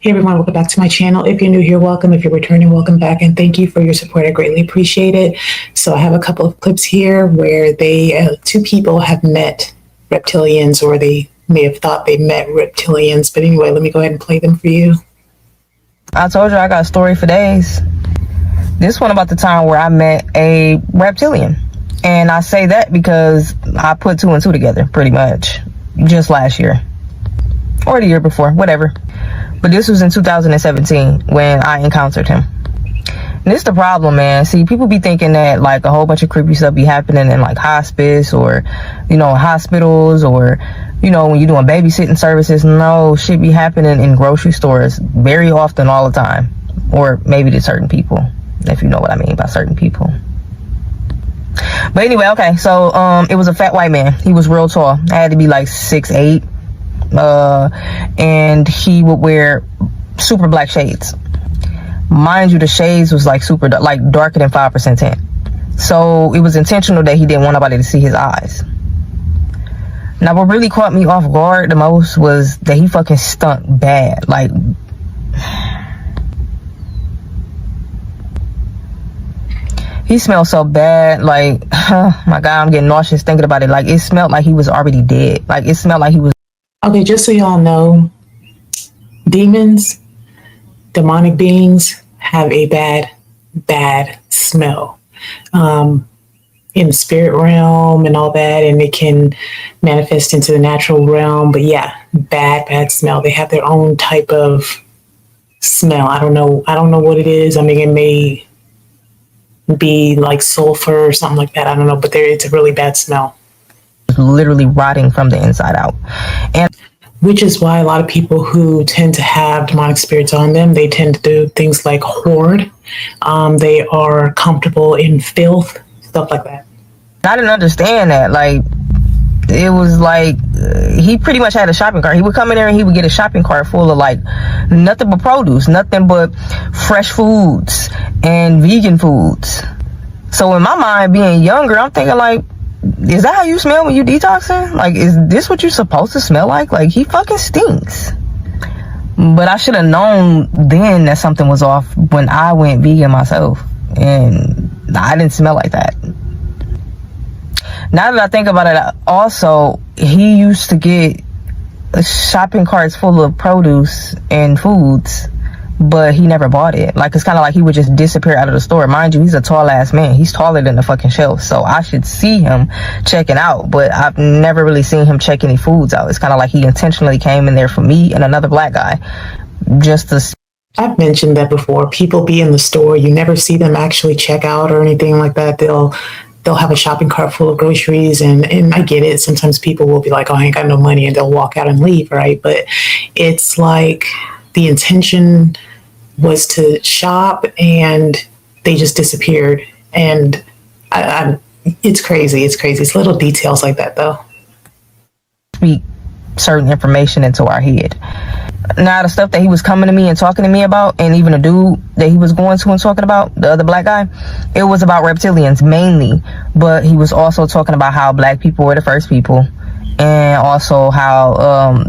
Hey everyone, welcome back to my channel. If you're new here, welcome. If you're returning, welcome back. And thank you for your support. I greatly appreciate it. So I have a couple of clips here where two people have met reptilians, or they may have thought they met reptilians. But anyway, let me go ahead and play them for you. I told you I got a story for days. This one about the time where I met a reptilian. And I say that because I put two and two together pretty much just last year or the year before, whatever. But this was in 2017 when I encountered him. And this is the problem, man. See, people be thinking that like a whole bunch of creepy stuff be happening in like hospice or, hospitals or, when you're doing babysitting services. No, shit be happening in grocery stores very often, all the time. Or maybe to certain people, if you know what I mean by certain people. But anyway, okay, so it was a fat white man. He was real tall. I had to be like 6'8". And he would wear super black shades. Mind you, the shades was like super like darker than 5% tint. So it was intentional that he didn't want nobody to see his eyes. Now what really caught me off guard the most was that he fucking stunk bad. Like, he smelled so bad. Like, oh my God, I'm getting nauseous thinking about it. Like, it smelled like he was already dead. Like, it smelled like he was. Okay, just so y'all know, demons, demonic beings have a bad smell in the spirit realm and all that, and it can manifest into the natural realm. But yeah, bad smell. They have their own type of smell. I don't know what it is. I mean, it may be like sulfur or something like that. I don't know, but it's a really bad smell. Literally rotting from the inside out. And which is why a lot of people who tend to have demonic spirits on them, they tend to do things like hoard. They are comfortable in filth, stuff like that. I didn't understand that. Like, it was like he pretty much had a shopping cart. He would come in there and he would get a shopping cart full of like nothing but produce, nothing but fresh foods and vegan foods. So in my mind, being younger, I'm thinking like, is that how you smell when you detoxing? Like, is this what you're supposed to smell like? Like, he fucking stinks. But I should have known then that something was off when I went vegan myself. And I didn't smell like that. Now that I think about it, also, he used to get shopping carts full of produce and foods, but he never bought it. Like, it's kind of like he would just disappear out of the store. Mind you, he's a tall ass man. He's taller than the fucking shelf. So I should see him checking out, but I've never really seen him check any foods out. It's kind of like he intentionally came in there for me and another black guy just to. I've mentioned that before. People be in the store. You never see them actually check out or anything like that. They'll have a shopping cart full of groceries, and I get it. Sometimes people will be like, oh, I ain't got no money, and they'll walk out and leave, right? But it's like the intention was to shop, and they just disappeared. And it's crazy. It's little details like that, though. Speak certain information into our head. Now, the stuff that he was coming to me and talking to me about, and even the dude that he was going to and talking about, the other black guy, it was about reptilians mainly. But he was also talking about how black people were the first people, and also how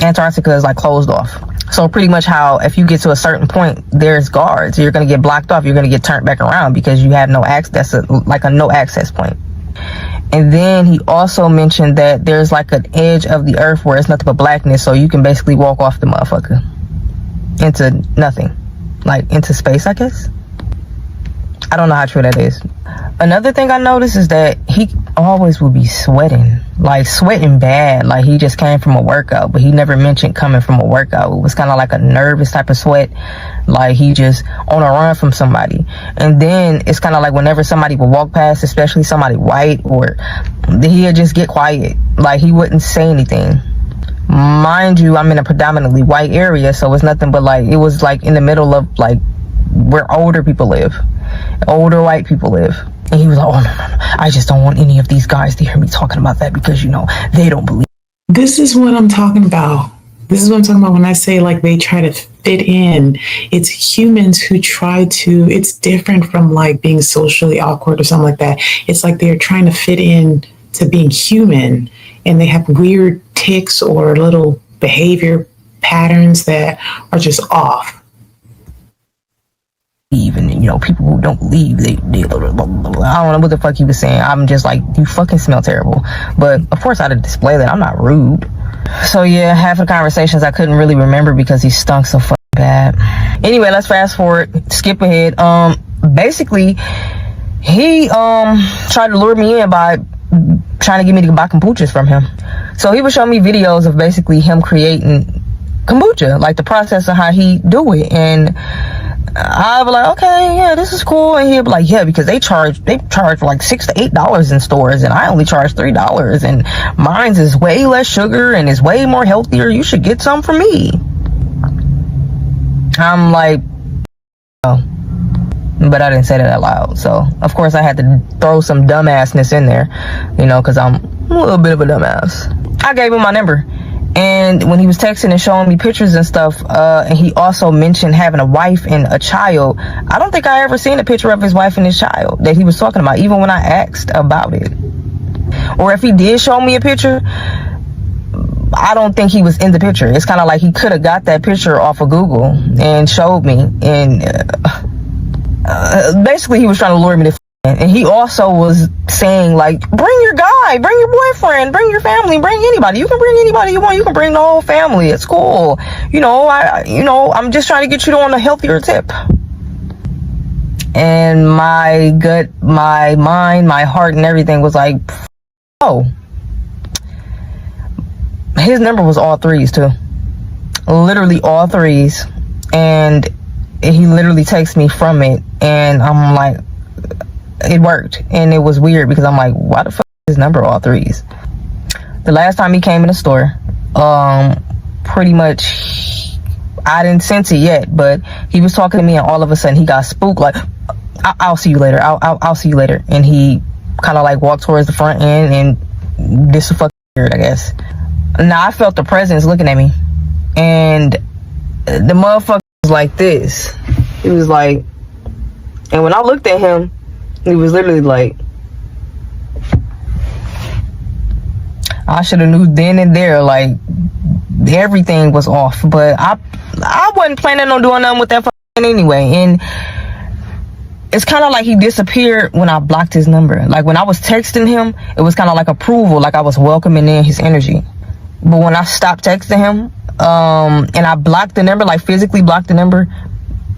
Antarctica is like closed off. So pretty much how if you get to a certain point, there's guards. You're going to get blocked off. You're going to get turned back around because you have no access. That's like a no access point. And then he also mentioned that there's like an edge of the earth where it's nothing but blackness. So you can basically walk off the motherfucker into nothing, like into space, I guess. I don't know how true that is. Another thing I noticed is that he always would be sweating, like sweating bad. Like he just came from a workout, but he never mentioned coming from a workout. It was kind of like a nervous type of sweat, like he just on a run from somebody. And then it's kind of like whenever somebody would walk past, especially somebody white, or he'd just get quiet. Like he wouldn't say anything. Mind you, I'm in a predominantly white area, so it's nothing but like, it was like in the middle of like where older people live. Older white people live. And he was like, oh, no. I just don't want any of these guys to hear me talking about that because, they don't believe. This is what I'm talking about. This is what I'm talking about when I say like they try to fit in. It's humans who try to, it's different from like being socially awkward or something like that. It's like they're trying to fit in to being human, and they have weird tics or little behavior patterns that are just off. Even, you know, people who don't believe they I don't know what the fuck he was saying. I'm just like, you fucking smell terrible. But of course I had to display that. I'm not rude. So yeah, half of the conversations I couldn't really remember because he stunk so fucking bad. Anyway, let's fast forward, skip ahead. Basically he tried to lure me in by trying to get me to buy kombuchas from him. So he would show me videos of basically him creating kombucha, like the process of how he do it. And I was like, okay, yeah, this is cool. And he'd be like, yeah, because they charge like $6 to $8 in stores, and I only charge $3, and mine's is way less sugar and is way more healthier. You should get some from me. I'm like, oh, but I didn't say that out loud. So of course I had to throw some dumbassness in there, you know, because I'm a little bit of a dumbass. I gave him my number. And when he was texting and showing me pictures and stuff, and he also mentioned having a wife and a child, I don't think I ever seen a picture of his wife and his child that he was talking about, even when I asked about it. Or if he did show me a picture, I don't think he was in the picture. It's kind of like he could have got that picture off of Google and showed me. And basically he was trying to lure me to. And he also was saying, like, bring your guy, bring your boyfriend, bring your family, bring anybody. You can bring anybody you want. You can bring the whole family. It's cool. You know, I'm just trying to get you on a healthier tip. And my gut, my mind, my heart and everything was like, oh. His number was all threes too. Literally all threes. And he literally texted me from it. And I'm like, it worked. And it was weird because I'm like, why the fuck is his number all threes? The last time he came in the store, pretty much I didn't sense it yet, but he was talking to me and all of a sudden he got spooked, like, I'll see you later. I'll see you later. And he kind of like walked towards the front end, and this was fucking weird, I guess. Now I felt the presence looking at me, and the motherfucker was like this. He was like, and when I looked at him, he was literally like, I should have knew then and there, like, everything was off. But I wasn't planning on doing nothing with that fucking anyway. And it's kind of like he disappeared when I blocked his number. Like when I was texting him, it was kind of like approval, like I was welcoming in his energy. But when I stopped texting him, and I blocked the number, like physically blocked the number,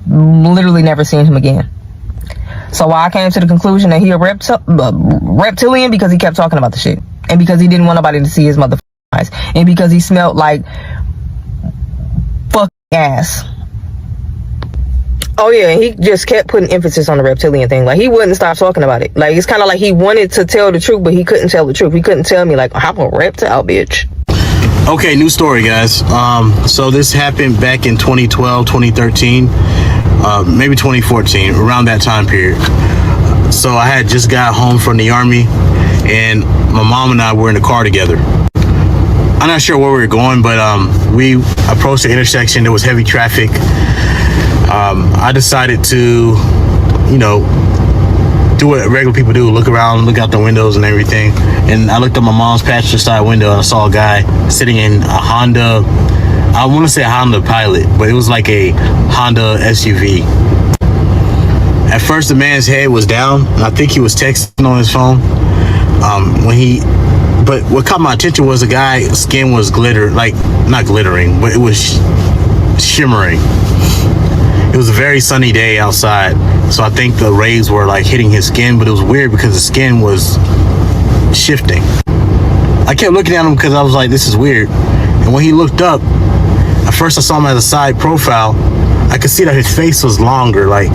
literally never seen him again. So I came to the conclusion that he a reptilian because he kept talking about the shit. And because he didn't want nobody to see his motherfucking eyes. And because he smelled like fucking ass. Oh yeah, he just kept putting emphasis on the reptilian thing. Like he wouldn't stop talking about it. Like it's kind of like he wanted to tell the truth, but he couldn't tell the truth. He couldn't tell me like, I'm a reptile, bitch. Okay, new story, guys. So this happened back in 2012, 2013, maybe 2014, around that time period. So I had just got home from the army, and my mom and I were in the car together. I'm not sure where we were going, but we approached the intersection. There was heavy traffic. I decided to, you know, do what regular people do, look around, look out the windows and everything. And I looked at my mom's passenger side window and I saw a guy sitting in a Honda, I want to say a Honda Pilot, but it was like a Honda SUV. At first the man's head was down, and I think he was texting on his phone. But what caught my attention was the guy's skin was not glittering, but it was shimmering. It was a very sunny day outside, so I think the rays were like hitting his skin, but it was weird because the skin was shifting. I kept looking at him because I was like, this is weird. And when he looked up, at first I saw him as a side profile. I could see that his face was longer, like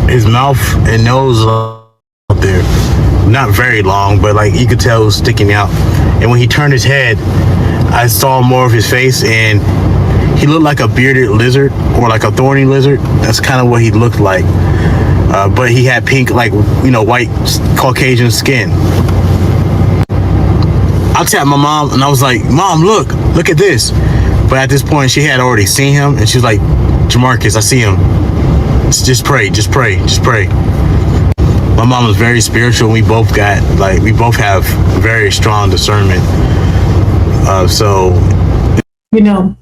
his mouth and nose up there. Not very long, but like you could tell it was sticking out. And when he turned his head, I saw more of his face, and he looked like a bearded lizard or like a thorny lizard. That's kind of what he looked like. But he had pink, like, you know, white Caucasian skin. I tapped my mom and I was like, Mom, look at this. But at this point she had already seen him, and she was like, Jamarcus, I see him. Just pray. My mom was very spiritual. We both have very strong discernment. So You know,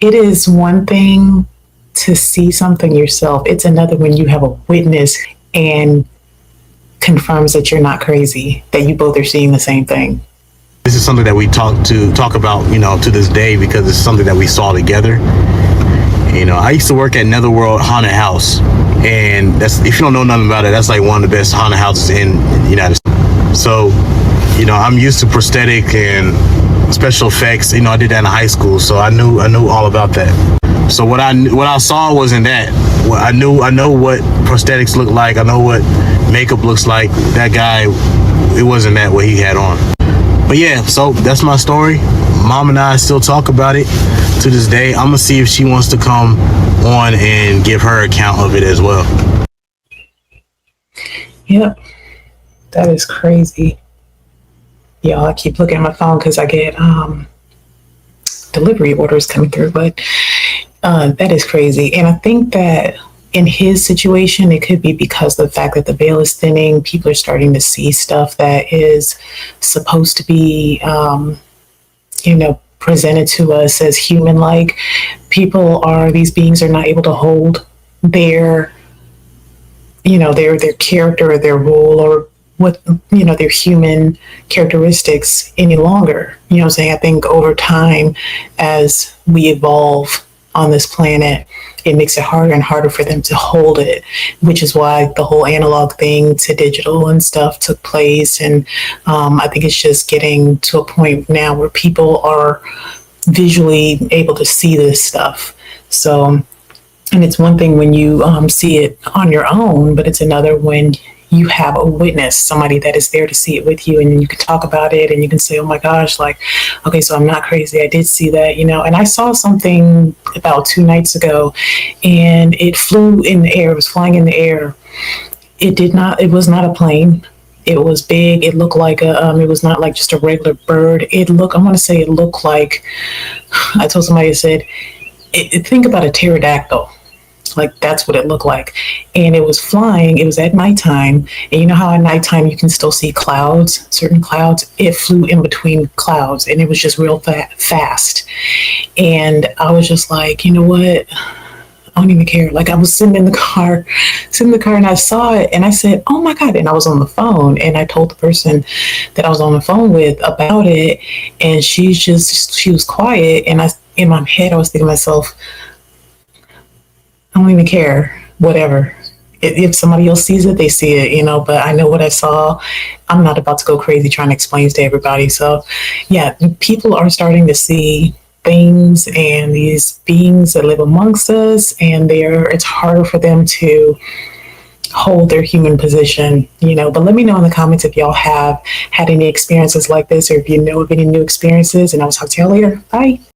it is one thing to see something yourself, it's another when you have a witness and confirms that you're not crazy, that you both are seeing the same thing. This is something that we talk about, to this day, because it's something that we saw together. I used to work at Netherworld Haunted House, and that's, if you don't know nothing about it, that's like one of the best haunted houses in the United States. So, I'm used to prosthetic and special effects. I did that in high school, so I knew all about that. So what I saw wasn't that. I know what prosthetics look like. I know what makeup looks like. That guy, it wasn't that what he had on. But yeah, so that's my story. Mom and I still talk about it to this day. I'm gonna see if she wants to come on and give her account of it as well. Yep, that is crazy. Y'all, I keep looking at my phone because I get delivery orders coming through, but that is crazy. And I think that in his situation, it could be because of the fact that the veil is thinning. People are starting to see stuff that is supposed to be, presented to us as human-like. These beings are not able to hold their character or their role or what, their human characteristics any longer. You know what I'm saying? I think over time, as we evolve on this planet, it makes it harder and harder for them to hold it, which is why the whole analog thing to digital and stuff took place. And I think it's just getting to a point now where people are visually able to see this stuff. So, and it's one thing when you see it on your own, but it's another when you have a witness, somebody that is there to see it with you, and you can talk about it and you can say, oh my gosh, like, okay, so I'm not crazy. I did see that, and I saw something about 2 nights ago and it flew in the air. It was flying in the air. It was not a plane. It was big. It looked like it was not like just a regular bird. I want to say it looked like, I told somebody, I said, think about a pterodactyl. Like, that's what it looked like. And it was flying. It was at nighttime. And you know how at nighttime you can still see clouds, certain clouds? It flew in between clouds and it was just real fast. And I was just like, you know what? I don't even care. Like, I was sitting in the car and I saw it and I said, oh my God. And I was on the phone and I told the person that I was on the phone with about it. And she was quiet. And in my head, I was thinking to myself, I don't even care, whatever. If somebody else sees it, they see it, but I know what I saw. I'm not about to go crazy trying to explain to everybody. So yeah, people are starting to see things and these beings that live amongst us, and it's harder for them to hold their human position, but let me know in the comments if y'all have had any experiences like this, or if you know of any new experiences, and I will talk to y'all later. Bye.